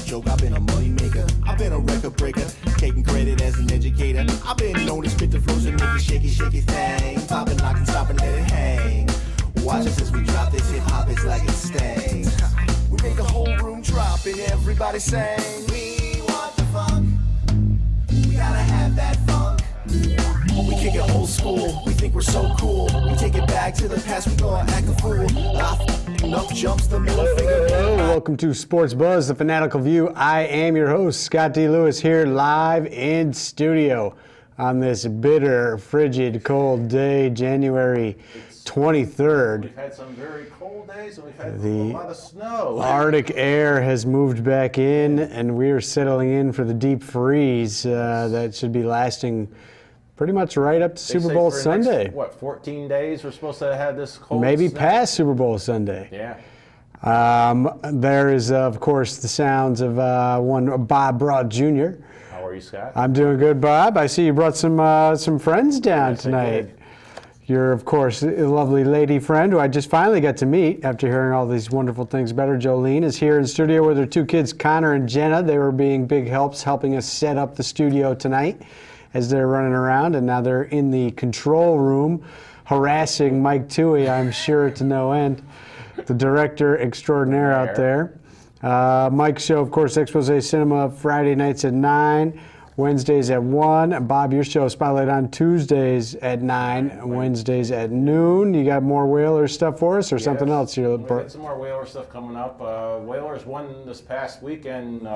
joke, I've been a money maker. I've been a record breaker, taking credit as an educator. I've been known to spit the flows and make it shaky, shaky thing. Pop and lock and stop and let it hang. Watch us as we drop this hip hop, it's like it stings. We make the whole room drop and everybody sing. We want the funk. We gotta have that funk. We kick it old school, we think we're so cool. We take it back to the past, we gonna act a fool. Enough jumps, the middle finger. Hello, welcome to Sports Buzz, the Fanatical View. I am your host, Scott D. Lewis, here live in studio on this bitter, frigid, cold day, January 23rd. We've had some very cold days and we've had a lot of snow. Arctic air has moved back in and we are settling in for the deep freeze that should be lasting pretty much right up to Super Bowl Sunday. Next, 14 days we're supposed to have this cold Maybe snap? past Super Bowl Sunday. Yeah. There is, of course, the sounds of one Bob Broad Jr. How are you, Scott? I'm doing good, Bob. I see you brought some friends down tonight. You're, of course, a lovely lady friend who I just finally got to meet after hearing all these wonderful things about her. Jolene is here in studio with her two kids, Connor and Jenna. They were being big helps helping us set up the studio tonight as they're running around, and now they're in the control room harassing Mike Toohey, I'm sure, to no end, the director extraordinaire out there. Mike's show, of course, Expose Cinema, Friday nights at 9, Wednesdays at 1. Bob, your show, Spotlight on Tuesdays at 9, Wednesdays at noon. You got more Whalers stuff for us or something else? We got some more Whalers stuff coming up. Whalers won this past weekend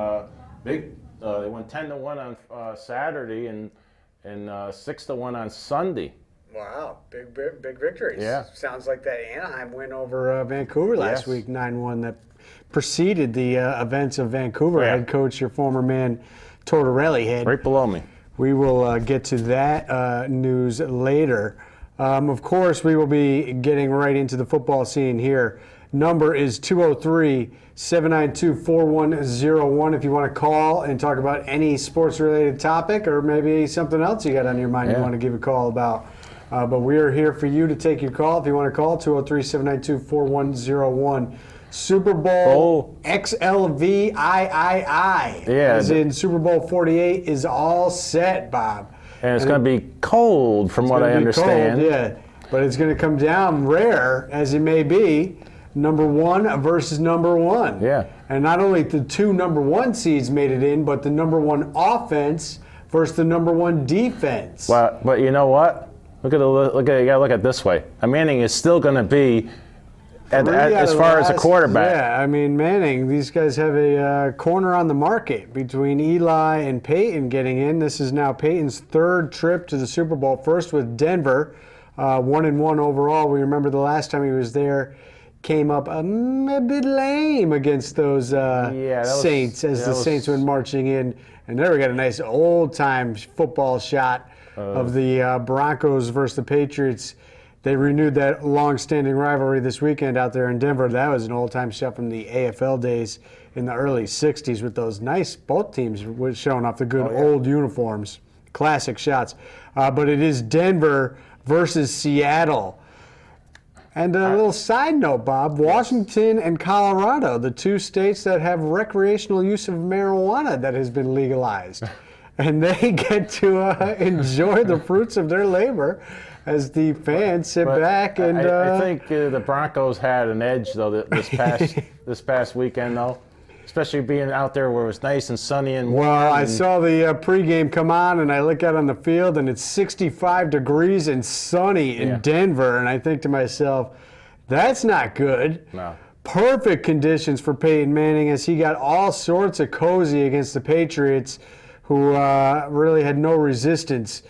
big. They won 10-1 on Saturday and 6-1 on Sunday. Wow, big victories. Yeah. Sounds like that Anaheim win over Vancouver last week, 9-1, that preceded the events of Vancouver. Head coach, your former man, Tortorelli had. Right below me. We will get to that news later. Of course, we will be getting right into the football scene here. Number is 203-792-4101 if you want to call and talk about any sports-related topic or maybe something else you got on your mind you want to give a call about. But we are here for you to take your call. If you want to call, 203-792-4101. Super Bowl XLVIII, as in Super Bowl 48, is all set, Bob. And it's going to be cold from what I understand. Cold, yeah, but it's going to come down rare, as it may be, number one versus number one. Yeah. And not only the two number one seeds made it in, but the number one offense versus the number one defense. Well, but you know what? You gotta look at it this way. Manning is still going to be as far as a quarterback. Yeah, I mean, Manning, these guys have a corner on the market between Eli and Peyton getting in. This is now Peyton's third trip to the Super Bowl, first with Denver, 1-1 overall. We remember the last time he was there, came up a bit lame against those Saints as the Saints went marching in. And there we got a nice old-time football shot of the Broncos versus the Patriots. They renewed that long-standing rivalry this weekend out there in Denver. That was an old-time shot from the AFL days in the early 60s with those nice, both teams were showing off the good old uniforms. Classic shots. But it is Denver versus Seattle. And a little side note, Bob, Washington and Colorado, the two states that have recreational use of marijuana that has been legalized. And they get to enjoy the fruits of their labor as the fans sit back and. I think the Broncos had an edge though this past weekend though, especially being out there where it was nice and sunny and warm. Well, I saw the pregame come on, and I look out on the field, and it's 65 degrees and sunny in Denver, and I think to myself, that's not good. No. Perfect conditions for Peyton Manning as he got all sorts of cozy against the Patriots, who really had no resistance.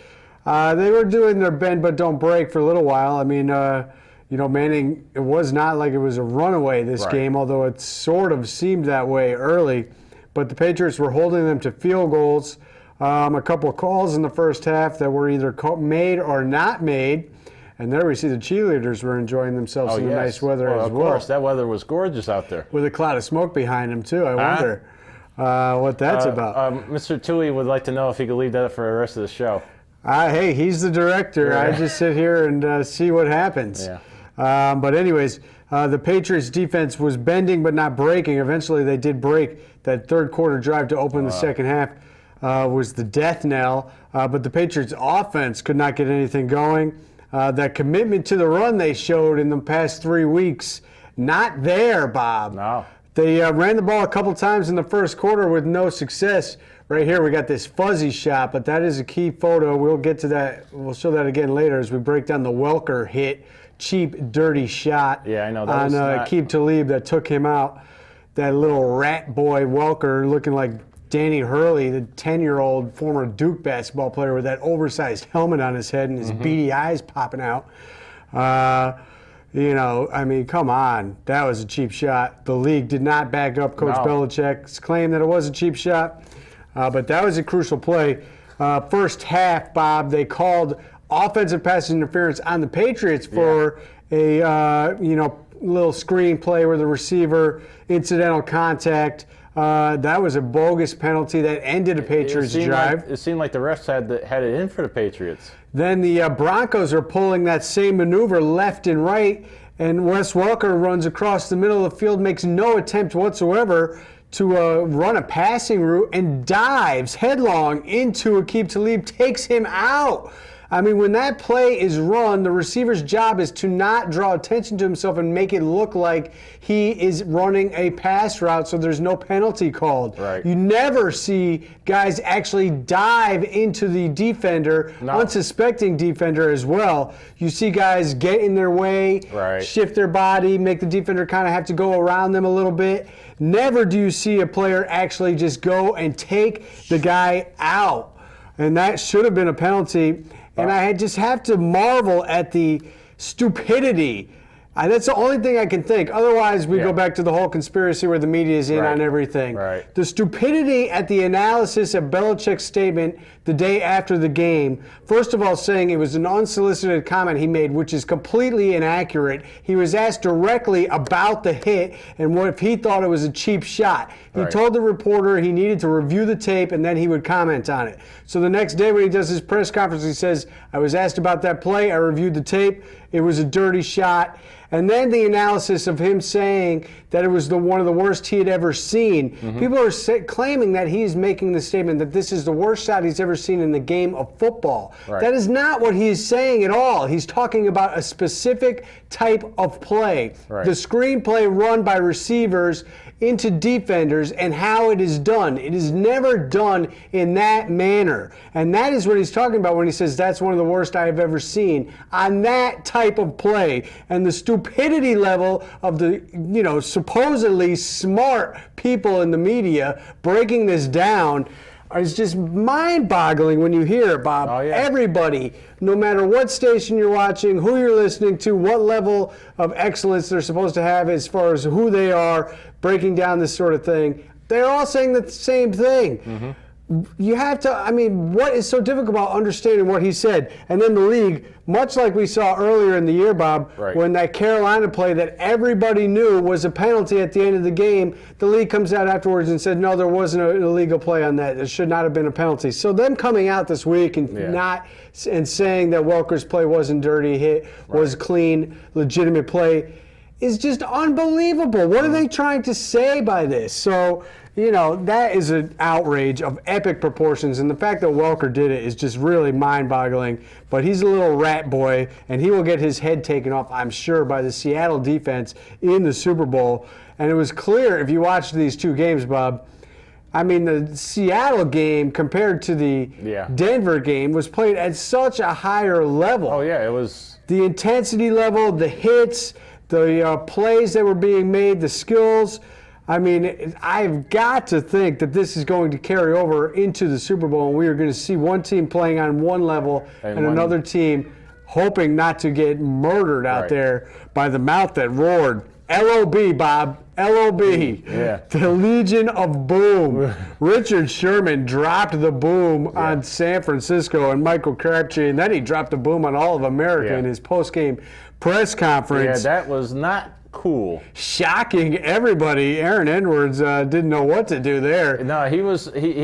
They were doing their bend but don't break for a little while. I mean, Manning, it was not like it was a runaway this game, although it sort of seemed that way early. But the Patriots were holding them to field goals. A couple of calls in the first half that were either made or not made. And there we see the cheerleaders were enjoying themselves in the nice weather as well. Of course, that weather was gorgeous out there. With a cloud of smoke behind them, too. I wonder what that's about. Mr. Toohey would like to know if he could leave that for the rest of the show. Hey, he's the director. I just sit here and see what happens. Yeah. But anyways, The Patriots defense was bending but not breaking. Eventually they did break. That third quarter drive to open the second half was the death knell. But the Patriots offense could not get anything going. That commitment to the run they showed in the past 3 weeks, not there, Bob. No. They ran the ball a couple times in the first quarter with no success. Right here we got this fuzzy shot, but that is a key photo. We'll get to that. We'll show that again later as we break down the Welker hit, cheap, dirty shot Yeah, I know. That on was not... Aqib Talib that took him out. That little rat boy Welker looking like Danny Hurley, the 10-year-old former Duke basketball player with that oversized helmet on his head and his beady eyes popping out. You know, I mean, come on. That was a cheap shot. The league did not back up Coach Belichick's claim that it was a cheap shot, but that was a crucial play. First half, Bob, they called offensive pass interference on the Patriots for a, little screen play where the receiver, incidental contact. That was a bogus penalty that ended a Patriots drive. It seemed like the refs had it in for the Patriots. Then the Broncos are pulling that same maneuver left and right, and Wes Welker runs across the middle of the field, makes no attempt whatsoever to run a passing route, and dives headlong into Aqib Talib, takes him out. I mean, when that play is run, the receiver's job is to not draw attention to himself and make it look like he is running a pass route so there's no penalty called. Right. You never see guys actually dive into the defender, unsuspecting defender as well. You see guys get in their way, shift their body, make the defender kind of have to go around them a little bit. Never do you see a player actually just go and take the guy out. And that should have been a penalty. And I just have to marvel at the stupidity. That's the only thing I can think. Otherwise, we go back to the whole conspiracy where the media is in on everything. Right. The stupidity at the analysis of Belichick's statement the day after the game, first of all saying it was an unsolicited comment he made, which is completely inaccurate. He was asked directly about the hit and what if he thought it was a cheap shot. He told the reporter he needed to review the tape and then he would comment on it. So the next day when he does his press conference, he says, I was asked about that play, I reviewed the tape, it was a dirty shot. And then the analysis of him saying that it was one of the worst he had ever seen. People are claiming that he's making the statement that this is the worst shot he's ever seen in the game of football. That is not what he's saying at all. He's talking about a specific type of play. The screen play run by receivers into defenders and how it is done. It is never done in that manner. And that is what he's talking about when he says that's one of the worst I have ever seen on that type of play. And the stupidity level of the, supposedly smart people in the media breaking this down is just mind-boggling when you hear it, Bob. Everybody, no matter what station you're watching, who you're listening to, what level of excellence they're supposed to have as far as who they are, breaking down this sort of thing, they're all saying the same thing. You have to, what is so difficult about understanding what he said? And then the league, much like we saw earlier in the year, Bob, when that Carolina play that everybody knew was a penalty at the end of the game, the league comes out afterwards and said, no, there wasn't an illegal play on that. It should not have been a penalty. So them coming out this week and saying that Welker's play wasn't dirty, hit was clean, legitimate play, is just unbelievable. What are they trying to say by this? So, that is an outrage of epic proportions, and the fact that Welker did it is just really mind-boggling. But he's a little rat boy, and he will get his head taken off, I'm sure, by the Seattle defense in the Super Bowl. And it was clear, if you watched these two games, Bob, the Seattle game compared to the Denver game was played at such a higher level. Oh, yeah, it was. The intensity level, the hits, the plays that were being made, the skills. I've got to think that this is going to carry over into the Super Bowl, and we are going to see one team playing on one level and another team hoping not to get murdered out there by the mouth that roared. LOB, Bob. LOB. The Legion of Boom. Richard Sherman dropped the boom on San Francisco and Michael Crabtree, and then he dropped the boom on all of America in his post-game press conference. Yeah, that was not cool. Shocking everybody. Aaron Edwards didn't know what to do there. No, he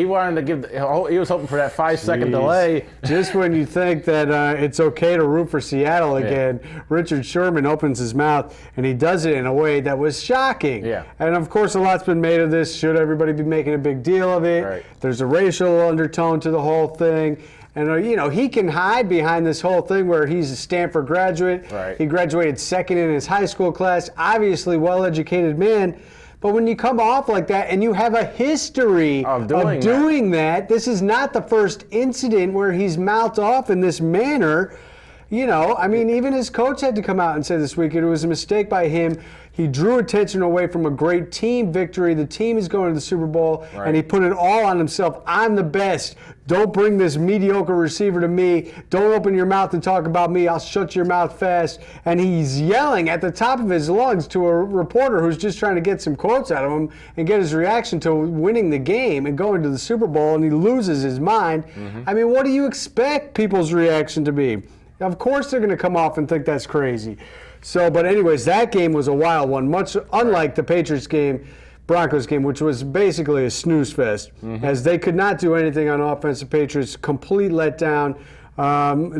wanted to give. He was hoping for that 5-second delay. Just when you think that it's okay to root for Seattle again, Richard Sherman opens his mouth and he does it in a way that was shocking. Yeah. And of course, a lot's been made of this. Should everybody be making a big deal of it? Right. There's a racial undertone to the whole thing. And, he can hide behind this whole thing where he's a Stanford graduate. Right. He graduated second in his high school class, obviously well-educated man. But when you come off like that and you have a history of doing that, this is not the first incident where he's mouthed off in this manner. Even his coach had to come out and say this week it was a mistake by him. He drew attention away from a great team victory. The team is going to the Super Bowl, and he put it all on himself. I'm the best. Don't bring this mediocre receiver to me. Don't open your mouth and talk about me. I'll shut your mouth fast. And he's yelling at the top of his lungs to a reporter who's just trying to get some quotes out of him and get his reaction to winning the game and going to the Super Bowl, and he loses his mind. What do you expect people's reaction to be? Of course they're going to come off and think that's crazy. But anyways, that game was a wild one, much unlike the Patriots game, Broncos game, which was basically a snooze fest, as they could not do anything on offense. The Patriots, complete letdown.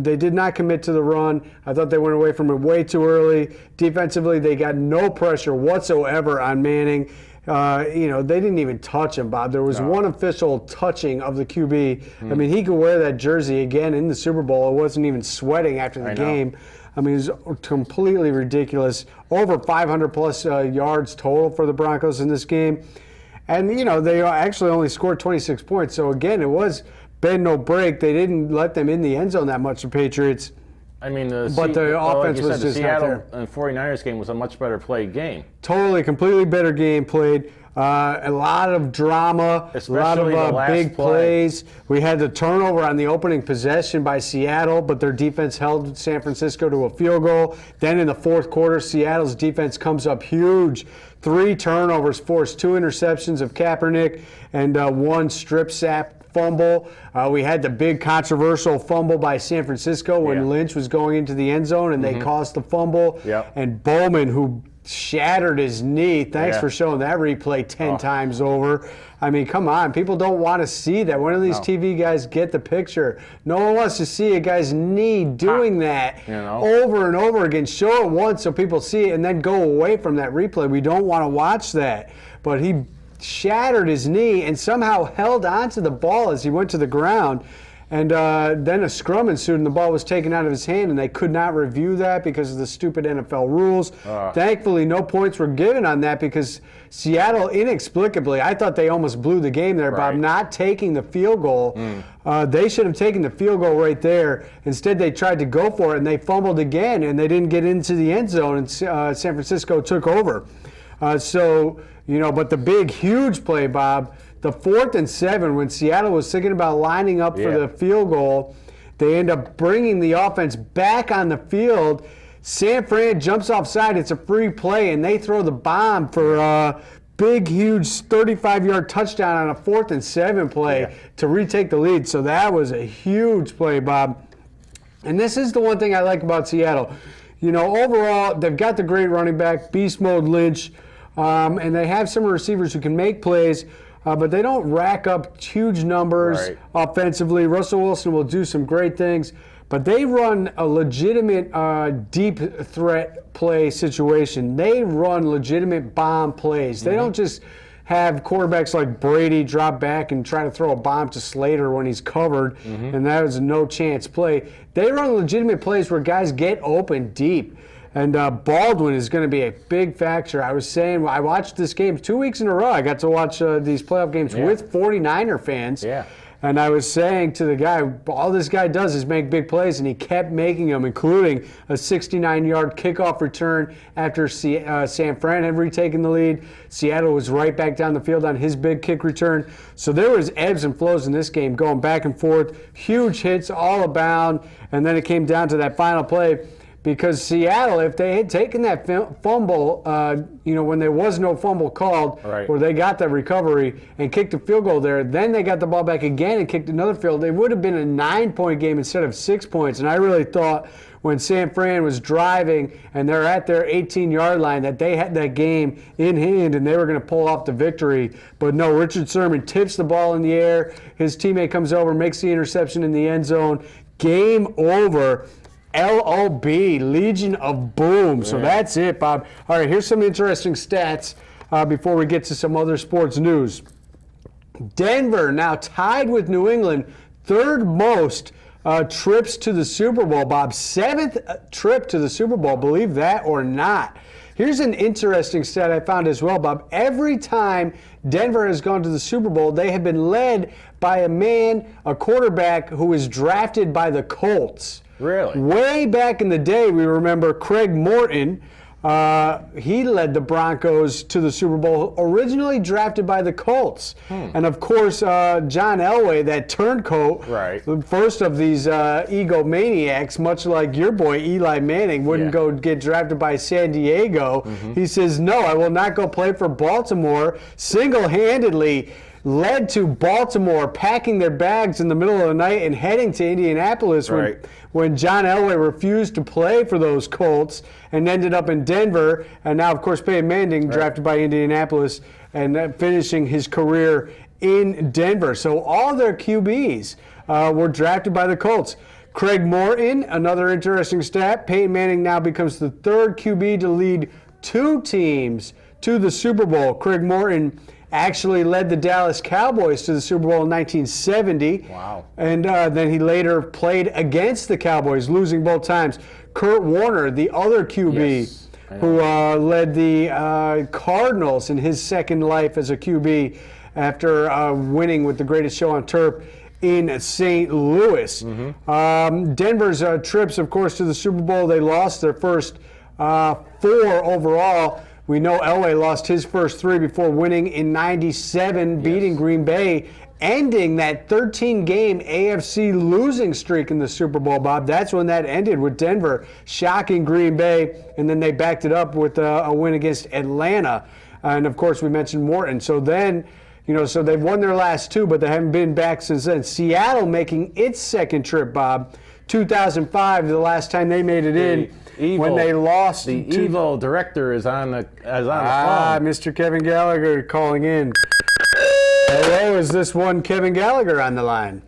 They did not commit to the run. I thought they went away from it way too early. Defensively, they got no pressure whatsoever on Manning. They didn't even touch him, Bob. There was one official touching of the QB. He could wear that jersey again in the Super Bowl. It wasn't even sweating after the game. It was completely ridiculous. Over 500-plus yards total for the Broncos in this game. And, they actually only scored 26 points. So, again, it was bend, no break. They didn't let them in the end zone that much, the Patriots. The offense was just not there. The Seattle and 49ers game was a much better played game. Totally, completely better game played. A lot of drama, especially a lot of big plays. We had the turnover on the opening possession by Seattle, but their defense held San Francisco to a field goal. Then in the fourth quarter, Seattle's defense comes up huge. 3 turnovers forced 2 interceptions of Kaepernick and 1 strip sack fumble. We had the big controversial fumble by San Francisco when Lynch was going into the end zone and they caused the fumble. And Bowman, who shattered his knee. Thanks for showing that replay 10 times over. Come on. People don't want to see that. One of these TV guys get the picture. No one wants to see a guy's knee doing that over and over again. Show it once so people see it and then go away from that replay. We don't want to watch that. But he shattered his knee and somehow held onto the ball as he went to the ground. And then a scrum ensued and the ball was taken out of his hand, and they could not review that because of the stupid NFL rules. Thankfully, no points were given on that because Seattle, inexplicably, I thought they almost blew the game there, Bob, not taking the field goal. They should have taken the field goal right there. Instead, they tried to go for it, and they fumbled again, and they didn't get into the end zone, and San Francisco took over. But the big, huge play, Bob, the 4th and 7, when Seattle was thinking about lining up for the field goal, they end up bringing the offense back on the field. San Fran jumps offside. It's a free play, and they throw the bomb for a big, huge 35-yard touchdown on a 4th and 7 play to retake the lead. So that was a huge play, Bob. And this is the one thing I like about Seattle. Overall, they've got the great running back, beast mode Lynch, and they have some receivers who can make plays. But they don't rack up huge numbers offensively. Russell Wilson will do some great things, but they run a legitimate deep threat play situation. They run legitimate bomb plays. They don't just have quarterbacks like Brady drop back and try to throw a bomb to Slater when he's covered, and that was a no-chance play. They run legitimate plays where guys get open deep. And Baldwin is going to be a big factor. I was saying, I watched this game 2 weeks in a row. I got to watch these playoff games with 49er fans. And I was saying to the guy, all this guy does is make big plays, and he kept making them, including a 69-yard kickoff return after San Fran had retaken the lead. Seattle was right back down the field on his big kick return. So there was ebbs and flows in this game, going back and forth, huge hits all abound, and then it came down to that final play. Because Seattle, if they had taken that fumble, when there was no fumble called, where they got that recovery and kicked a field goal there, then they got the ball back again and kicked another field, it would have been a 9-point game instead of 6 points. And I really thought when San Fran was driving and they're at their 18-yard line that they had that game in hand and they were going to pull off the victory. But no, Richard Sherman tips the ball in the air. His teammate comes over, makes the interception in the end zone. Game over. LOB, Legion of Boom. So that's it, Bob. All right, here's some interesting stats before we get to some other sports news. Denver now tied with New England, third most trips to the Super Bowl, Bob. Seventh trip to the Super Bowl, believe that or not. Here's an interesting stat I found as well, Bob. Every time Denver has gone to the Super Bowl, they have been led by a quarterback who was drafted by the Colts. Really? Way back in the day, we remember Craig Morton. He led the Broncos to the Super Bowl, originally drafted by the Colts. And of course, John Elway, that turncoat, the first of these egomaniacs, much like your boy Eli Manning, wouldn't go get drafted by San Diego. He says, no, I will not go play for Baltimore. Single-handedly led to Baltimore packing their bags in the middle of the night and heading to Indianapolis when John Elway refused to play for those Colts and ended up in Denver. And now, of course, Peyton Manning drafted by Indianapolis and finishing his career in Denver. So all their QBs were drafted by the Colts. Craig Morton, another interesting stat. Peyton Manning now becomes the third QB to lead two teams to the Super Bowl. Craig Morton actually led the Dallas Cowboys to the Super Bowl in 1970. Wow. And then he later played against the Cowboys, losing both times. Kurt Warner, the other QB, who led the Cardinals in his second life as a QB after winning with the greatest show on turf in St. Louis. Denver's trips, of course, to the Super Bowl, they lost their first 4 overall. We know Elway lost his first 3 before winning in 97, beating Green Bay, ending that 13-game AFC losing streak in the Super Bowl, Bob. That's when that ended, with Denver shocking Green Bay, and then they backed it up with a win against Atlanta. And, of course, we mentioned Morton. So then, so they've won their last 2, but they haven't been back since then. Seattle making its second trip, Bob. 2005, the last time they made it in. When they lost. The evil director is on the phone. Mr. Kevin Gallagher calling in. Hello, is this one Kevin Gallagher on the line?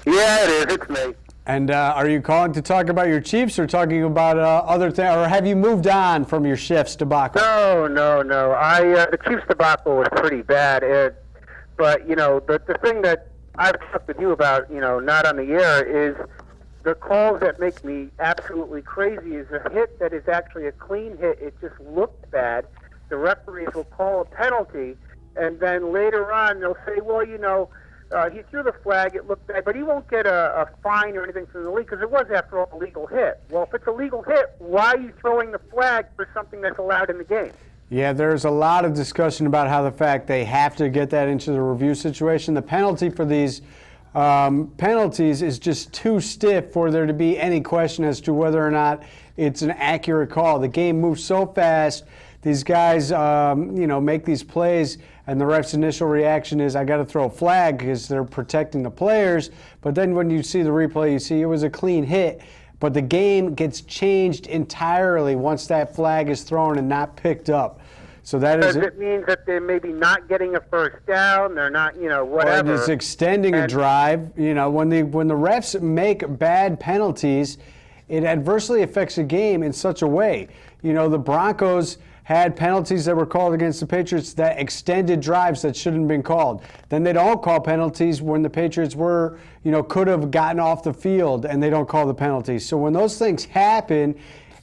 Yeah, it is. It's me. And are you calling to talk about your Chiefs or talking about other things? Or have you moved on from your Chiefs debacle? No. The Chiefs debacle was pretty bad. But, the thing that I've talked with you about, not on the air, is the calls that make me absolutely crazy is a hit that is actually a clean hit. It just looked bad. The referees will call a penalty, and then later on they'll say, well, he threw the flag, it looked bad, but he won't get a fine or anything from the league because it was, after all, a legal hit. Well, if it's a legal hit, why are you throwing the flag for something that's allowed in the game? Yeah, there's a lot of discussion about how the fact they have to get that into the review situation. The penalty for these penalties is just too stiff for there to be any question as to whether or not it's an accurate call. The game moves so fast. These guys, make these plays, and the ref's initial reaction is, I got to throw a flag because they're protecting the players. But then when you see the replay, you see it was a clean hit. But the game gets changed entirely once that flag is thrown and not picked up. So that is. Does it mean that they're maybe not getting a first down? They're not, whatever. Or it's extending a drive. When the refs make bad penalties, it adversely affects a game in such a way. The Broncos had penalties that were called against the Patriots that extended drives that shouldn't have been called. Then they don't call penalties when the Patriots could have gotten off the field, and they don't call the penalties. So when those things happen,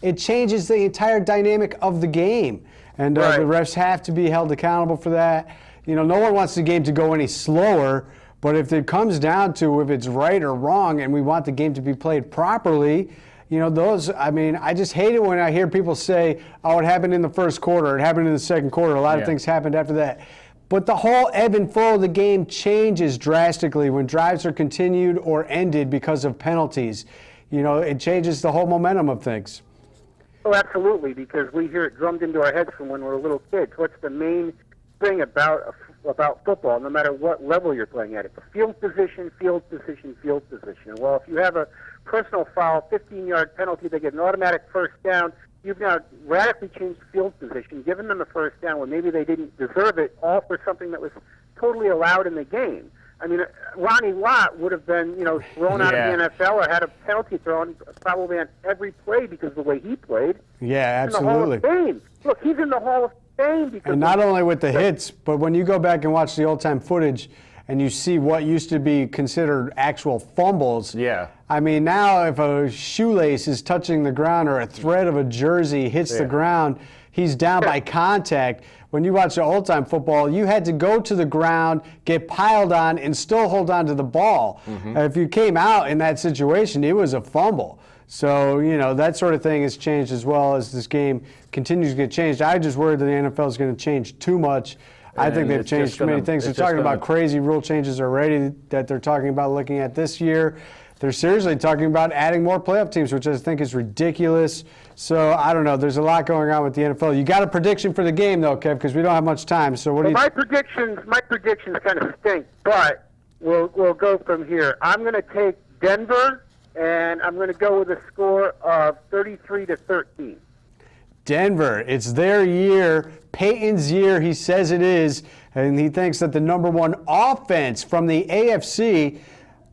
it changes the entire dynamic of the game. And the refs have to be held accountable for that. No one wants the game to go any slower, but if it comes down to if it's right or wrong and we want the game to be played properly, I just hate it when I hear people say, oh, it happened in the first quarter, it happened in the second quarter, a lot of things happened after that. But the whole ebb and flow of the game changes drastically when drives are continued or ended because of penalties. It changes the whole momentum of things. Oh, absolutely, because we hear it drummed into our heads from when we're little kids. What's the main thing about about football, no matter what level you're playing at. It's field position, field position, field position. Well, if you have a personal foul, 15-yard penalty, they get an automatic first down. You've now radically changed field position, given them a first down when maybe they didn't deserve it, all for something that was totally allowed in the game. I mean, Ronnie Lott would have been, thrown out of the NFL or had a penalty thrown probably on every play because of the way he played. Yeah, He's in the Hall absolutely. of Fame. Look, he's in the Hall of Fame because And not only with the hits, but when you go back and watch the old-time footage and you see what used to be considered actual fumbles. Yeah. I mean, now if a shoelace is touching the ground or a thread of a jersey hits the ground, he's down by contact. When you watch the old-time football, you had to go to the ground, get piled on, and still hold on to the ball. If you came out in that situation, it was a fumble. So, that sort of thing has changed as well as this game continues to get changed. I just worry that the NFL is going to change too much. I think they've changed too many things. They're talking about crazy rule changes already that they're talking about looking at this year. They're seriously talking about adding more playoff teams, which I think is ridiculous. So, I don't know. There's a lot going on with the NFL. You got a prediction for the game, though, Kev, because we don't have much time. So, what do you My predictions kind of stink, but we'll go from here. I'm going to take Denver, and I'm going to go with a score of 33-13. Denver, it's their year, Peyton's year, he says it is, and he thinks that the number one offense from the AFC.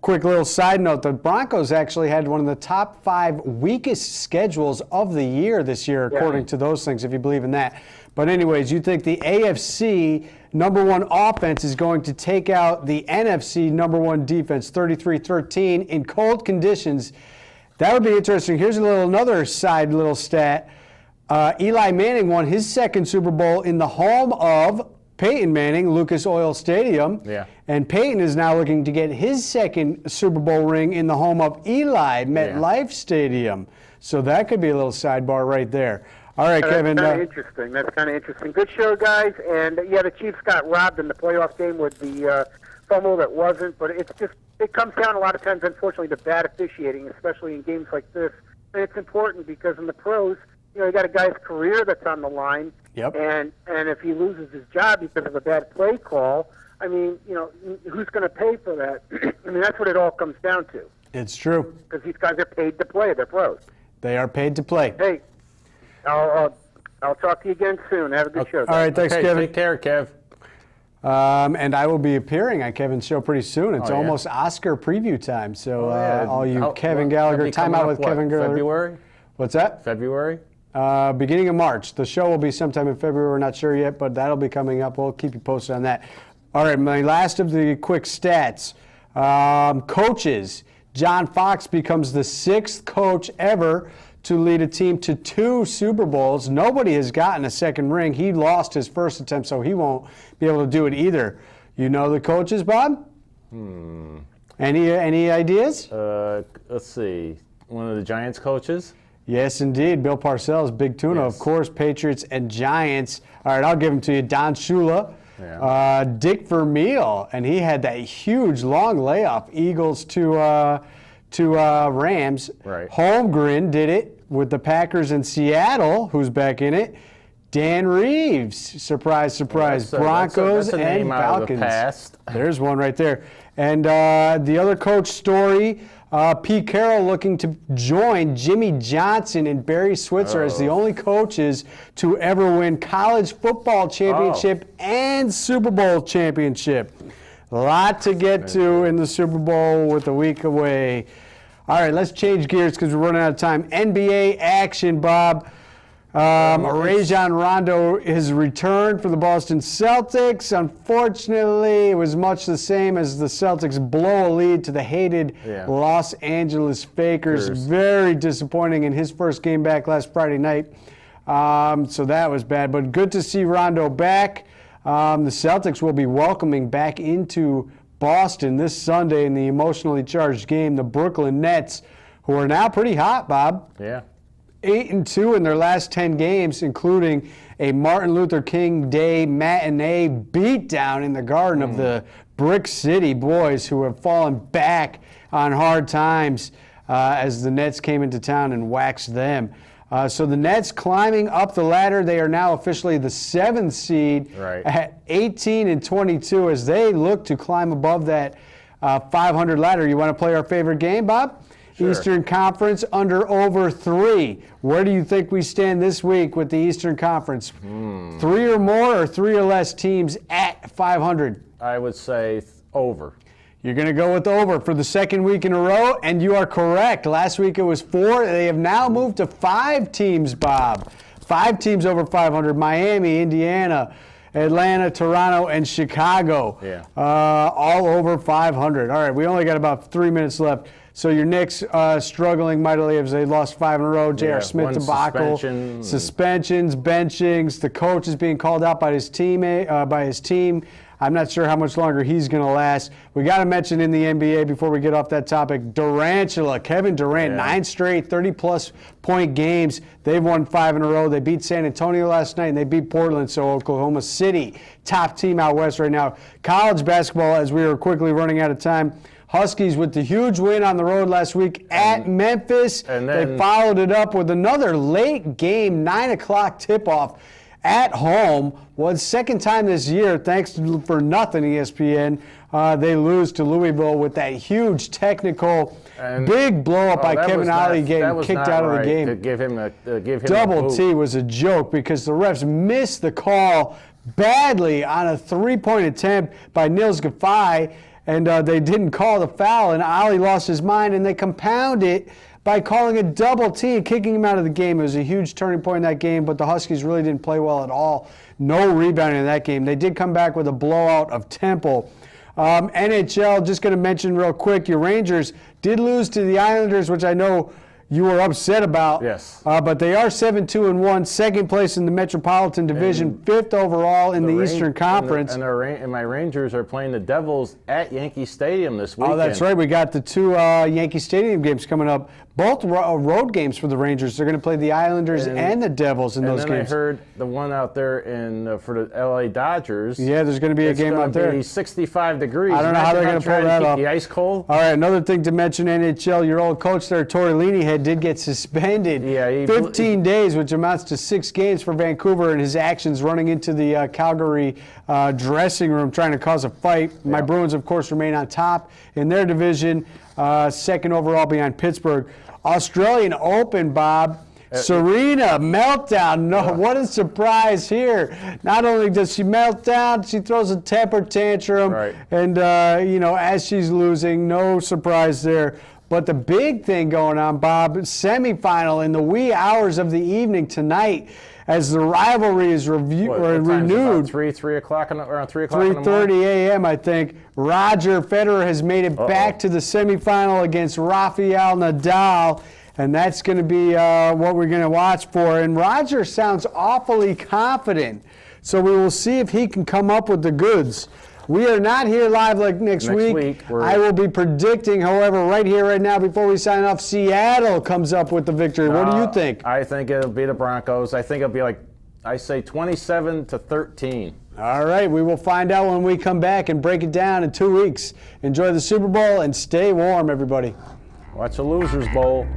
Quick little side note, the Broncos actually had one of the top 5 weakest schedules of the year this year, according to those things, if you believe in that. But anyways, you think the AFC number one offense is going to take out the NFC number one defense, 33-13, in cold conditions. That would be interesting. Here's another side little stat. Eli Manning won his second Super Bowl in the home of Peyton Manning, Lucas Oil Stadium. Yeah. And Peyton is now looking to get his second Super Bowl ring in the home of Eli, MetLife Stadium. So that could be a little sidebar right there. All right, Kevin. That's kind of interesting. Good show, guys. And, the Chiefs got robbed in the playoff game with the fumble that wasn't. But it comes down a lot of times, unfortunately, to bad officiating, especially in games like this. And it's important because in the pros, you got a guy's career that's on the line. Yep. And if he loses his job because of a bad play call, I mean, who's going to pay for that? I mean, that's what it all comes down to. It's true. Because these guys are paid to play. They're pros. They are paid to play. Hey, I'll talk to you again soon. Have a good show. All right, thanks, Kevin. Take care, Kev. And I will be appearing on Kevin's show pretty soon. It's almost Oscar preview time. So all you Kevin Gallagher, Time Out with Kevin Gallagher. February? What's that? February? Beginning of March. The show will be sometime in February. We're not sure yet, but that'll be coming up. We'll keep you posted on that. All right, my last of the quick stats. Coaches. John Fox becomes the 6th coach ever to lead a team to 2 Super Bowls. Nobody has gotten a second ring. He lost his first attempt, so he won't be able to do it either. You know the coaches, Bob? Any ideas? Let's see. One of the Giants coaches? Yes, indeed. Bill Parcells, Big Tuna, of course, Patriots and Giants. All right, I'll give them to you. Don Shula, Dick Vermeil, and he had that huge long layoff. Eagles to Rams. Right. Holmgren did it with the Packers in Seattle, who's back in it. Dan Reeves, surprise, surprise, Broncos that's a and name Falcons. out of the past. There's one right there. And the other coach story, Pete Carroll looking to join Jimmy Johnson and Barry Switzer as the only coaches to ever win college football championship and Super Bowl championship. A lot to get to in the Super Bowl with a week away. All right, let's change gears because we're running out of time. NBA action, Bob. Rajon Rondo has returned for the Boston Celtics. Unfortunately, it was much the same as the Celtics blow a lead to the hated Los Angeles Fakers. Very disappointing in his first game back last Friday night. So that was bad, but good to see Rondo back. The Celtics will be welcoming back into Boston this Sunday in the emotionally charged game the Brooklyn Nets, who are now pretty hot, Bob. Yeah. 8-2 in their last 10 games, including a Martin Luther King Day matinee beatdown in the Garden of the Brick City boys, who have fallen back on hard times as the Nets came into town and waxed them. So the Nets climbing up the ladder. They are now officially the 7th seed at 18-22 as they look to climb above that 500 ladder. You want to play our favorite game, Bob? Sure. Eastern Conference under over 3. Where do you think we stand this week with the Eastern Conference? 3 or more or 3 or less teams at 500? I would say over. You're going to go with over for the second week in a row, and you are correct. Last week it was 4. They have now moved to 5 teams, Bob. 5 teams over 500. Miami, Indiana, Atlanta, Toronto, and Chicago. Yeah. All over 500. All right, we only got about 3 minutes left. So your Knicks struggling mightily as they lost 5 in a row. J.R. Smith debacle, suspensions, benchings. The coach is being called out by his team. I'm not sure how much longer he's going to last. We got to mention in the NBA before we get off that topic, Durantula, Kevin Durant, 9 straight 30-plus point games. They've won 5 in a row. They beat San Antonio last night, and they beat Portland. So Oklahoma City, top team out west right now. College basketball, as we are quickly running out of time. Huskies with the huge win on the road last week at Memphis. And then they followed it up with another late game, 9 o'clock tip-off at home. Was second time this year, thanks for nothing, ESPN. They lose to Louisville with that huge technical, big blow-up by Kevin Ollie getting kicked out of the game. To give him Double T was a joke because the refs missed the call badly on a 3-point attempt by Nils Giffey. And they didn't call the foul, and Ollie lost his mind, and they compound it by calling a double T and kicking him out of the game. It was a huge turning point in that game, but the Huskies really didn't play well at all. No rebounding in that game. They did come back with a blowout of Temple. NHL, just going to mention real quick, your Rangers did lose to the Islanders, which I know you were upset about. Yes. But they are 7-2-1, second place in the Metropolitan Division, 5th overall in the Eastern Conference. And my Rangers are playing the Devils at Yankee Stadium this weekend. Oh, that's right. We got the 2 Yankee Stadium games coming up. Both road games for the Rangers. They're going to play the Islanders and the Devils in those games. And then I heard the one out there for the LA Dodgers. Yeah, there's going to be a game out there. It's going to be 65 degrees. I don't know how they're going to pull that off. The ice cold. All right, another thing to mention, NHL, your old coach there, Tortellini, did get suspended. Yeah, 15 days, which amounts to 6 games for Vancouver, and his actions running into the Calgary dressing room trying to cause a fight. My Bruins, of course, remain on top in their division, second overall behind Pittsburgh. Australian Open, Bob. Serena, meltdown. No, what a surprise here. Not only does she melt down, she throws a temper tantrum. Right. And, as she's losing, no surprise there. But the big thing going on, Bob, semifinal in the wee hours of the evening tonight as the rivalry is renewed. 3 o'clock around 3 o'clock in the morning? 3:30 a.m., I think. Roger Federer has made it back to the semifinal against Rafael Nadal, and that's going to be what we're going to watch for. And Roger sounds awfully confident, so we will see if he can come up with the goods. We are not here live like next week. I will be predicting, however, right here, right now, before we sign off, Seattle comes up with the victory. What do you think? I think it'll be the Broncos. I think it'll be I say 27-13. All right, we will find out when we come back and break it down in 2 weeks. Enjoy the Super Bowl and stay warm, everybody. Watch the Losers Bowl.